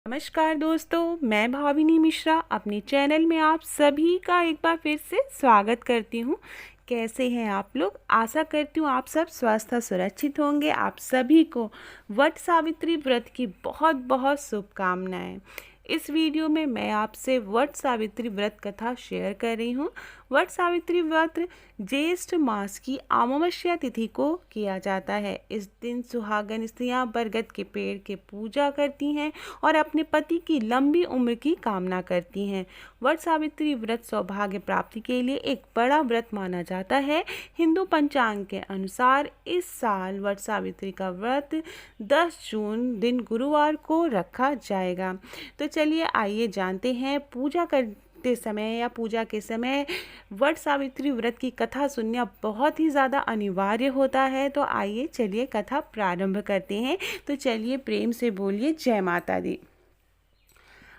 नमस्कार दोस्तों, मैं भाविनी मिश्रा अपने चैनल में आप सभी का एक बार फिर से स्वागत करती हूँ। कैसे हैं आप लोग? आशा करती हूँ आप सब स्वस्थ और सुरक्षित होंगे। आप सभी को वट सावित्री व्रत की बहुत बहुत शुभकामनाएं। इस वीडियो में मैं आपसे वट सावित्री व्रत कथा शेयर कर रही हूँ। वट सावित्री व्रत ज्येष्ठ मास की अमावस्या तिथि को किया जाता है। इस दिन सुहागन स्त्रियां बरगद के पेड़ की पूजा करती हैं और अपने पति की लंबी उम्र की कामना करती हैं। वट सावित्री व्रत सौभाग्य प्राप्ति के लिए एक बड़ा व्रत माना जाता है। हिंदू पंचांग के अनुसार इस साल वट सावित्री का व्रत 10 जून दिन गुरुवार को रखा जाएगा। तो चलिए आइए जानते हैं पूजा के समय वट सावित्री व्रत की कथा सुनना बहुत ही ज़्यादा अनिवार्य होता है। तो आइए चलिए कथा प्रारंभ करते हैं। तो चलिए प्रेम से बोलिए जय माता दी।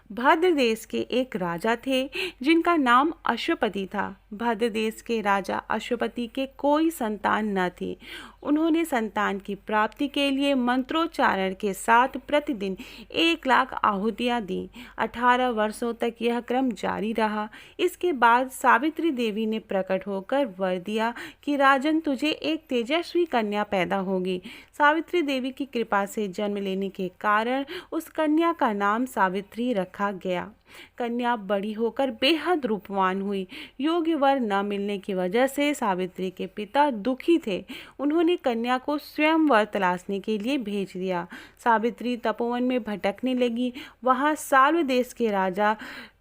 भद्र देश के एक राजा थे जिनका नाम अश्वपति था। भद्र देश के राजा अश्वपति के कोई संतान न थी। उन्होंने संतान की प्राप्ति के लिए मंत्रोच्चारण के साथ प्रतिदिन 1,00,000 आहुतियाँ दी। 18 वर्षों तक यह क्रम जारी रहा। इसके बाद सावित्री देवी ने प्रकट होकर वर दिया कि राजन, तुझे एक तेजस्वी कन्या पैदा होगी। सावित्री देवी की कृपा से जन्म लेने के कारण उस कन्या का नाम सावित्री रखा गया। कन्या बड़ी होकर बेहद रूपवान हुई। योग्य वर न मिलने की वजह से सावित्री के पिता दुखी थे। उन्होंने कन्या को स्वयं वर तलाशने के लिए भेज दिया। सावित्री तपोवन में भटकने लगी। वहाँ साल्व देश के राजा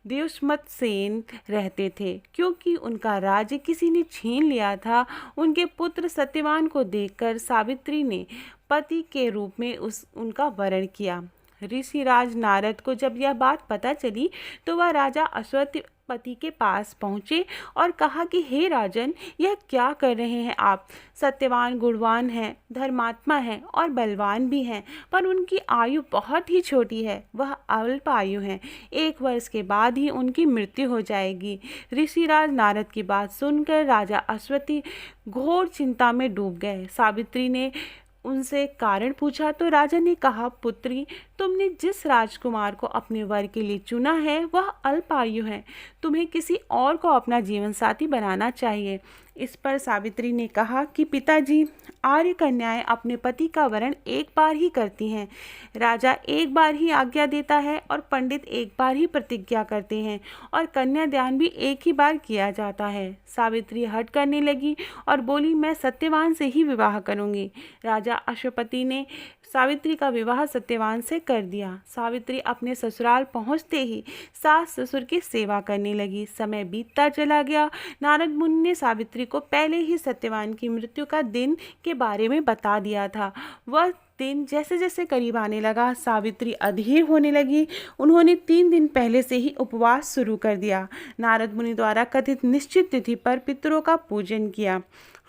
देवशमत सेन रहते थे। क्योंकि उनका राज्य किसी ने छीन लिया था, उनके पुत्र सत्यवान को देखकर सावित्री ने पति के रूप में उनका वरण किया। ऋषिराज नारद को जब यह बात पता चली तो वह राजा अश्वपति के पास पहुँचे और कहा कि हे राजन, यह क्या कर रहे हैं आप? सत्यवान गुणवान हैं, धर्मात्मा हैं और बलवान भी हैं, पर उनकी आयु बहुत ही छोटी है। वह अल्प आयु हैं। 1 वर्ष के बाद ही उनकी मृत्यु हो जाएगी। ऋषिराज नारद की बात सुनकर राजा अश्वपति घोर चिंता में डूब गए। सावित्री ने उनसे कारण पूछा तो राजा ने कहा, पुत्री, तुमने जिस राजकुमार को अपने वर के लिए चुना है वह अल्पायु है। तुम्हें किसी और को अपना जीवन साथी बनाना चाहिए। इस पर सावित्री ने कहा कि पिताजी, आर्य कन्याएं अपने पति का वरण एक बार ही करती हैं। राजा एक बार ही आज्ञा देता है और पंडित एक बार ही प्रतिज्ञा करते हैं और कन्यादान भी एक ही बार किया जाता है। सावित्री हट करने लगी और बोली, मैं सत्यवान से ही विवाह करूंगी। राजा अश्वपति ने सावित्री का विवाह सत्यवान से कर दिया। सावित्री अपने ससुराल पहुंचते ही सास ससुर की सेवा करने लगी। समय बीतता चला गया। नारद मुनि ने सावित्री को पहले ही सत्यवान की मृत्यु का दिन के बारे में बता दिया था। वह दिन जैसे जैसे करीब आने लगा, सावित्री अधीर होने लगी। उन्होंने 3 दिन पहले से ही उपवास शुरू कर दिया। नारद मुनि द्वारा कथित निश्चित तिथि पर पितरों का पूजन किया।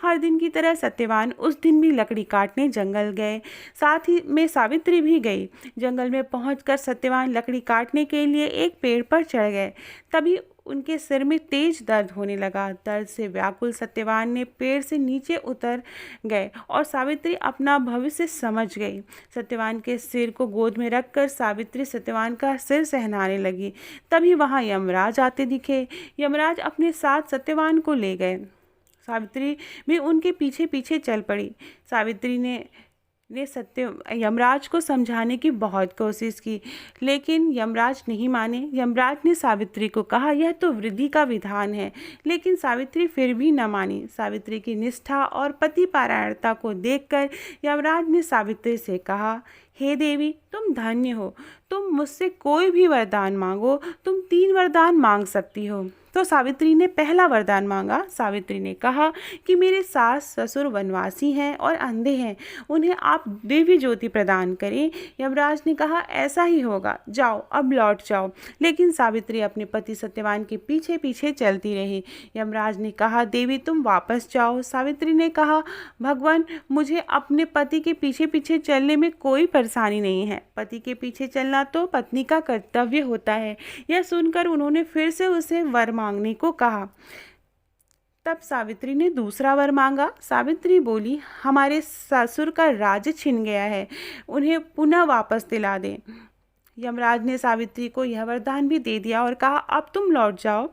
हर दिन की तरह सत्यवान उस दिन भी लकड़ी काटने जंगल गए। साथ ही में सावित्री भी गई। जंगल में पहुंचकर सत्यवान लकड़ी काटने के लिए एक पेड़ पर चढ़ गए। तभी उनके सिर में तेज दर्द होने लगा। दर्द से व्याकुल सत्यवान ने पेड़ से नीचे उतर गए और सावित्री अपना भविष्य समझ गई। सत्यवान के सिर को गोद में रखकर सावित्री सत्यवान का सिर सहनाने लगी। तभी वहाँ यमराज आते दिखे। यमराज अपने साथ सत्यवान को ले गए। सावित्री भी उनके पीछे पीछे चल पड़ी। सावित्री ने यमराज को समझाने की बहुत कोशिश की, लेकिन यमराज नहीं माने। यमराज ने सावित्री को कहा, यह तो वृद्धि का विधान है, लेकिन सावित्री फिर भी न मानी। सावित्री की निष्ठा और पतिपरायणता को देखकर यमराज ने सावित्री से कहा, हे देवी, तुम धन्य हो। तुम मुझसे कोई भी वरदान मांगो, तुम 3 वरदान मांग सकती हो। तो सावित्री ने पहला वरदान मांगा। सावित्री ने कहा कि मेरे सास ससुर वनवासी हैं और अंधे हैं, उन्हें आप दिव्य ज्योति प्रदान करें। यमराज ने कहा, ऐसा ही होगा, जाओ अब लौट जाओ। लेकिन सावित्री अपने पति सत्यवान के पीछे पीछे चलती रही। यमराज ने कहा, देवी तुम वापस जाओ। सावित्री ने कहा, भगवान, मुझे अपने पति के पीछे पीछे चलने में कोई परेशानी नहीं है। पति के पीछे चलना तो पत्नी का कर्तव्य होता है। यह सुनकर उन्होंने फिर से उसे वर मांगने को कहा। तब सावित्री ने दूसरा वर मांगा। सावित्री बोली, हमारे ससुर का राज्य छिन गया है, उन्हें पुनः वापस दिला दें। यमराज ने सावित्री को यह वरदान भी दे दिया और कहा अब तुम लौट जाओ,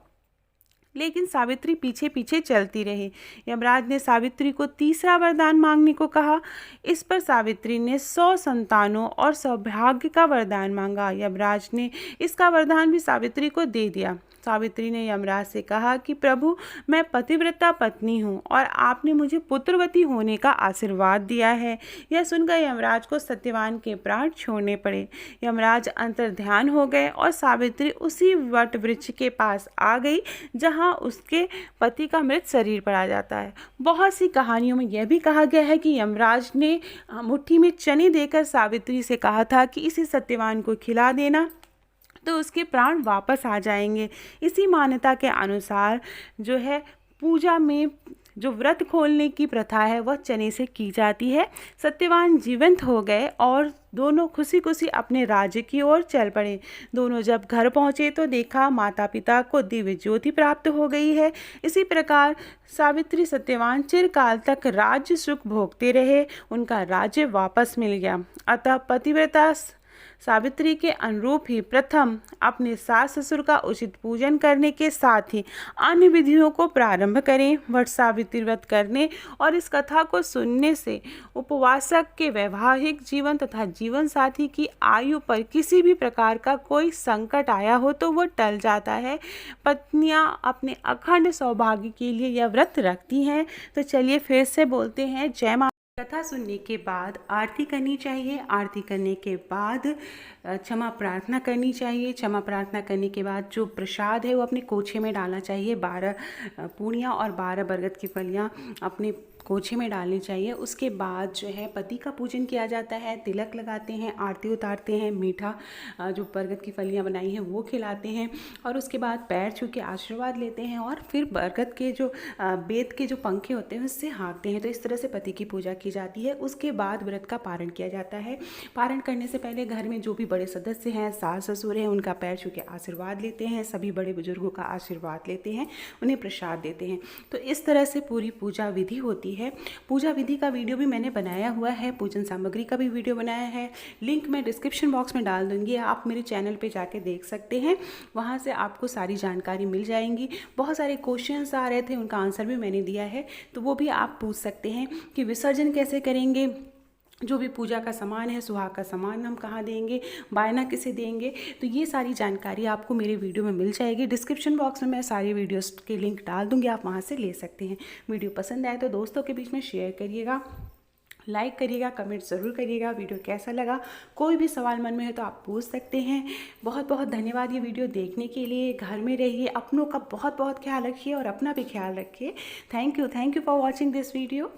लेकिन सावित्री पीछे पीछे चलती रही। यमराज ने सावित्री को तीसरा वरदान मांगने को कहा। इस पर सावित्री ने 100 संतानों और सौभाग्य का वरदान मांगा। यमराज ने इसका वरदान भी सावित्री को दे दिया। सावित्री ने यमराज से कहा कि प्रभु, मैं पतिव्रता पत्नी हूँ और आपने मुझे पुत्रवती होने का आशीर्वाद दिया है। यह सुनकर यमराज को सत्यवान के प्राण छोड़ने पड़े। यमराज अंतर्ध्यान हो गए और सावित्री उसी वट वृक्ष के पास आ गई जहाँ उसके पति का मृत शरीर पड़ा जाता है। बहुत सी कहानियों में यह भी कहा गया है कि यमराज ने मुट्ठी में चने देकर सावित्री से कहा था कि इसे सत्यवान को खिला देना तो उसके प्राण वापस आ जाएंगे। इसी मान्यता के अनुसार जो है पूजा में जो व्रत खोलने की प्रथा है वह चने से की जाती है। सत्यवान जीवंत हो गए और दोनों खुशी खुशी अपने राज्य की ओर चल पड़े। दोनों जब घर पहुँचे तो देखा माता पिता को दिव्य ज्योति प्राप्त हो गई है। इसी प्रकार सावित्री सत्यवान चिरकाल तक राज्य सुख भोगते रहे। उनका राज्य वापस मिल गया। अतः पतिव्रता सावित्री के अनुरूप ही प्रथम अपने सास ससुर का उचित पूजन करने के साथ ही अन्य विधियों को प्रारंभ करें। वट सावित्री व्रत करने और इस कथा को सुनने से उपवासक के वैवाहिक जीवन तथा जीवन साथी की आयु पर किसी भी प्रकार का कोई संकट आया हो तो वो टल जाता है। पत्नियां अपने अखंड सौभाग्य के लिए यह व्रत रखती हैं। तो चलिए फिर से बोलते हैं जय माता। कथा सुनने के बाद आरती करनी चाहिए। आरती करने के बाद क्षमा प्रार्थना करनी चाहिए। क्षमा प्रार्थना करने के बाद जो प्रसाद है वो अपने कोछे में डालना चाहिए। 12 पूड़ियाँ और 12 बरगद की फलियाँ अपने कोछे में डालनी चाहिए। उसके बाद जो है पति का पूजन किया जाता है, तिलक लगाते हैं, आरती उतारते हैं, मीठा जो बरगद की फलियाँ बनाई हैं वो खिलाते हैं और उसके बाद पैर छू के आशीर्वाद लेते हैं और फिर बरगद के जो बेत के जो पंखे होते हैं उससे हाँकते हैं। तो इस तरह से पति की पूजा की जाती है। उसके बाद व्रत का पारण किया जाता है। पारण करने से पहले घर में जो भी बड़े सदस्य हैं, सास ससुर हैं, उनका पैर छू के आशीर्वाद लेते हैं। सभी बड़े बुजुर्गों का आशीर्वाद लेते हैं, उन्हें प्रसाद देते हैं। तो इस तरह से पूरी पूजा विधि होती है। पूजा विधि का वीडियो भी मैंने बनाया हुआ है, पूजन सामग्री का भी वीडियो बनाया है। लिंक मैं डिस्क्रिप्शन बॉक्स में डाल दूंगी, आप मेरे चैनल पे जाके देख सकते हैं। वहाँ से आपको सारी जानकारी मिल जाएंगी। बहुत सारे क्वेश्चंस आ रहे थे, उनका आंसर भी मैंने दिया है, तो वो भी आप पूछ सकते हैं कि विसर्जन कैसे करेंगे, जो भी पूजा का सामान है, सुहाग का सामान हम कहाँ देंगे, बायना किसे देंगे। तो ये सारी जानकारी आपको मेरे वीडियो में मिल जाएगी। डिस्क्रिप्शन बॉक्स में मैं सारी वीडियोस के लिंक डाल दूँगी, आप वहाँ से ले सकते हैं। वीडियो पसंद आए तो दोस्तों के बीच में शेयर करिएगा, लाइक करिएगा, कमेंट ज़रूर करिएगा। वीडियो कैसा लगा, कोई भी सवाल मन में है तो आप पूछ सकते हैं। बहुत बहुत धन्यवाद ये वीडियो देखने के लिए। घर में रहिए, अपनों का बहुत बहुत ख्याल रखिए और अपना भी ख्याल रखिए। Thank you for watching this video.